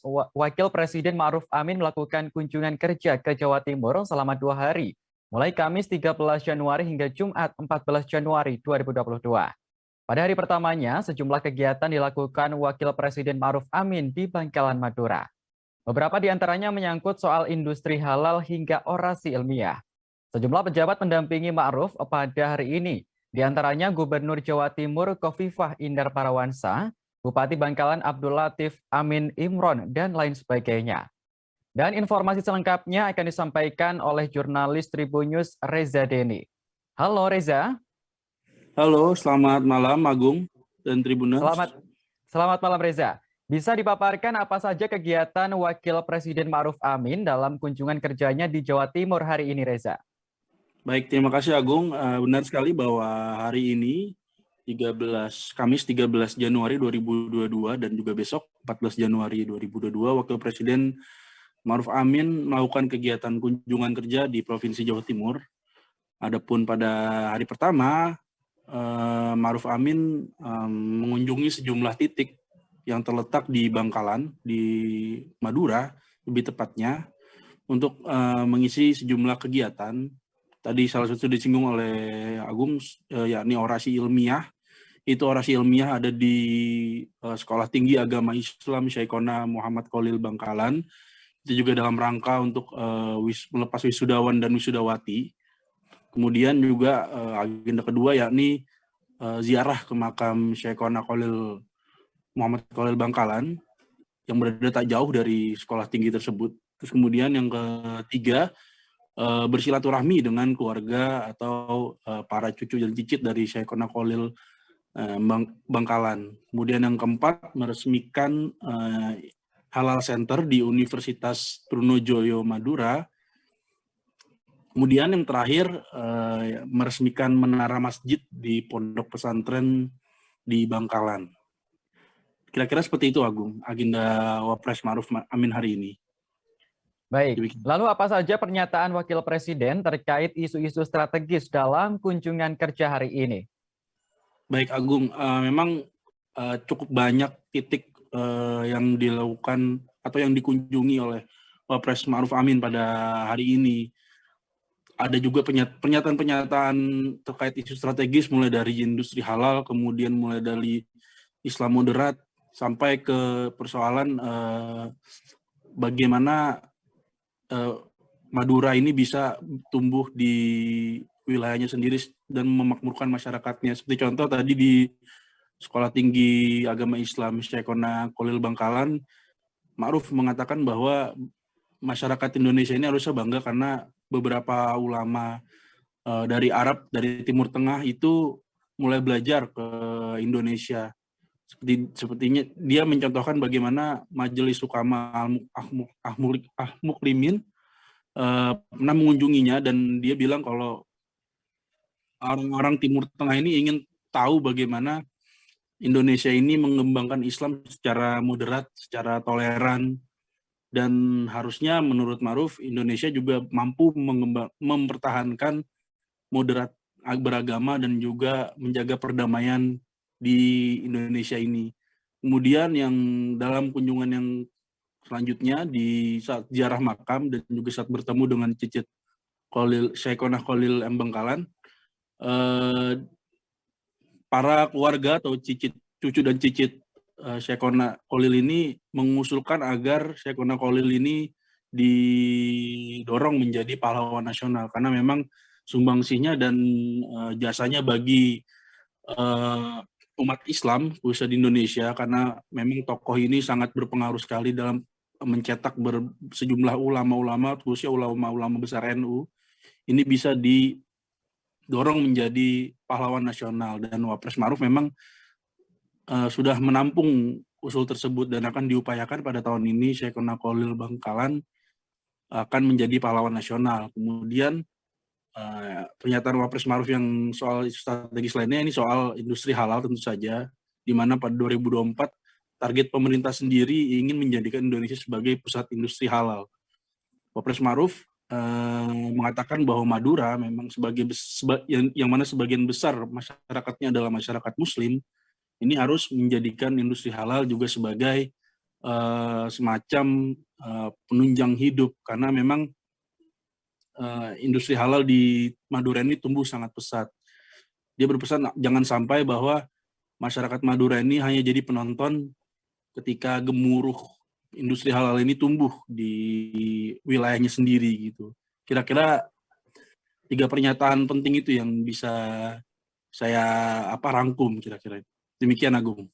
Wakil Presiden Ma'ruf Amin melakukan kunjungan kerja ke Jawa Timur selama 2 hari, mulai Kamis 13 Januari hingga Jumat 14 Januari 2022. Pada hari pertamanya, sejumlah kegiatan dilakukan Wakil Presiden Ma'ruf Amin di Bangkalan, Madura. Beberapa di antaranya menyangkut soal industri halal hingga orasi ilmiah. Sejumlah pejabat mendampingi Ma'ruf pada hari ini, di antaranya Gubernur Jawa Timur Khofifah Indar Parawansa, Bupati Bangkalan Abdul Latif Amin Imron, dan lain sebagainya. Dan informasi selengkapnya akan disampaikan oleh jurnalis Tribunnews Reza Deni. Halo Reza. Halo, selamat malam Agung dan Tribuners. Selamat malam Reza. Bisa dipaparkan apa saja kegiatan Wakil Presiden Ma'ruf Amin dalam kunjungan kerjanya di Jawa Timur hari ini, Reza? Baik, terima kasih Agung. Benar sekali bahwa hari ini Kamis 13 Januari 2022 dan juga besok 14 Januari 2022 Wakil Presiden Ma'ruf Amin melakukan kegiatan kunjungan kerja di Provinsi Jawa Timur. Adapun pada hari pertama, Ma'ruf Amin mengunjungi sejumlah titik yang terletak di Bangkalan, di Madura, lebih tepatnya, untuk mengisi sejumlah kegiatan. Tadi salah satu disinggung oleh Agung, yakni orasi ilmiah. Itu orasi ilmiah ada di Sekolah Tinggi Agama Islam Syekhona Muhammad Khalil Bangkalan. Itu juga dalam rangka untuk melepas wisudawan dan wisudawati. Kemudian juga agenda kedua yakni ziarah ke makam Syekhona Khalil Muhammad Khalil Bangkalan yang berada tak jauh dari sekolah tinggi tersebut. Terus kemudian yang ketiga, bersilaturahmi dengan keluarga atau para cucu dan cicit dari Syekhona Khalil Bangkalan. Kemudian yang keempat, meresmikan Halal Center di Universitas Trunojoyo Madura. Kemudian yang terakhir, meresmikan menara masjid di Pondok Pesantren di Bangkalan. Kira-kira seperti itu, Agung, agenda Wapres Ma'ruf Amin hari ini. Baik, lalu apa saja pernyataan Wakil Presiden terkait isu-isu strategis dalam kunjungan kerja hari ini? Baik, Agung, memang cukup banyak titik yang dilakukan atau yang dikunjungi oleh Wapres Ma'ruf Amin pada hari ini. Ada juga pernyataan-pernyataan terkait isu strategis mulai dari industri halal, kemudian mulai dari Islam moderat, sampai ke persoalan bagaimana Madura ini bisa tumbuh di wilayahnya sendiri dan memakmurkan masyarakatnya. Seperti contoh tadi di Sekolah Tinggi Agama Islam Syekhona Khalil Bangkalan, Ma'ruf mengatakan bahwa masyarakat Indonesia ini harusnya bangga karena beberapa ulama dari Arab, dari Timur Tengah itu mulai belajar ke Indonesia. Sepertinya dia mencontohkan bagaimana Majelis Ukama Al-Muklimin pernah mengunjunginya, dan dia bilang kalau orang-orang Timur Tengah ini ingin tahu bagaimana Indonesia ini mengembangkan Islam secara moderat, secara toleran, dan harusnya menurut Ma'ruf Indonesia juga mampu mempertahankan moderat beragama dan juga menjaga perdamaian di Indonesia ini. Kemudian yang dalam kunjungan yang selanjutnya di saat ziarah makam dan juga saat bertemu dengan cicit Syekhona Khalil Bangkalan, para keluarga atau cucu dan cicit Syekhona Khalil ini mengusulkan agar Syekhona Khalil ini didorong menjadi pahlawan nasional karena memang sumbangsihnya dan jasanya bagi umat Islam khususnya di Indonesia, karena memang tokoh ini sangat berpengaruh sekali dalam mencetak sejumlah ulama-ulama, khususnya ulama-ulama besar NU, ini bisa didorong menjadi pahlawan nasional. Dan Wapres Ma'ruf memang sudah menampung usul tersebut dan akan diupayakan pada tahun ini Syekhona Khalil Bangkalan akan menjadi pahlawan nasional. Kemudian pernyataan Wapres Ma'ruf yang soal strategis lainnya ini soal industri halal tentu saja, di mana pada 2024 target pemerintah sendiri ingin menjadikan Indonesia sebagai pusat industri halal. Wapres Ma'ruf mengatakan bahwa Madura memang yang mana sebagian besar masyarakatnya adalah masyarakat Muslim, ini harus menjadikan industri halal juga sebagai semacam penunjang hidup, karena memang industri halal di Madura ini tumbuh sangat pesat. Dia berpesan jangan sampai bahwa masyarakat Madura ini hanya jadi penonton ketika gemuruh industri halal ini tumbuh di wilayahnya sendiri gitu. Kira-kira 3 pernyataan penting itu yang bisa saya rangkum kira-kira. Demikian Agung.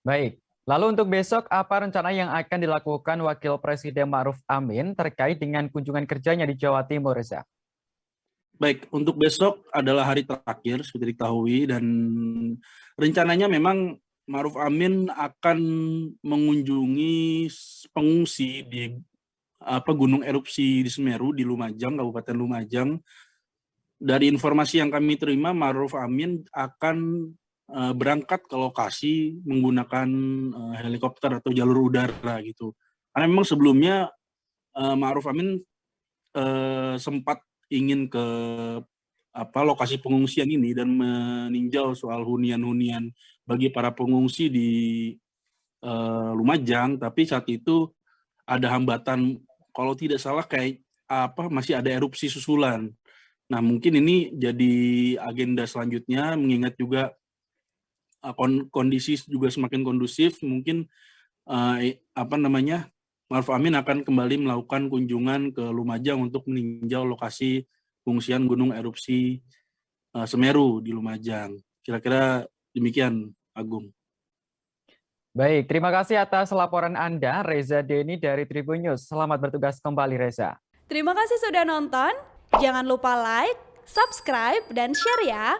Baik. Lalu untuk besok, apa rencana yang akan dilakukan Wakil Presiden Ma'ruf Amin terkait dengan kunjungan kerjanya di Jawa Timur, Reza? Baik, untuk besok adalah hari terakhir seperti diketahui, dan rencananya memang Ma'ruf Amin akan mengunjungi pengungsi di gunung erupsi di Semeru di Lumajang, Kabupaten Lumajang. Dari informasi yang kami terima, Ma'ruf Amin akan berangkat ke lokasi menggunakan helikopter atau jalur udara gitu. Karena memang sebelumnya Ma'ruf Amin sempat ingin ke lokasi pengungsian ini dan meninjau soal hunian-hunian bagi para pengungsi di Lumajang, tapi saat itu ada hambatan, kalau tidak salah kayak masih ada erupsi susulan. Nah, mungkin ini jadi agenda selanjutnya, mengingat juga kondisi juga semakin kondusif, mungkin Ma'ruf Amin akan kembali melakukan kunjungan ke Lumajang untuk meninjau lokasi pengungsian gunung erupsi Semeru di Lumajang. Kira-kira demikian, Agung. Baik, terima kasih atas laporan Anda, Reza Denny dari Tribun News. Selamat bertugas kembali, Reza. Terima kasih sudah nonton. Jangan lupa like, subscribe, dan share ya.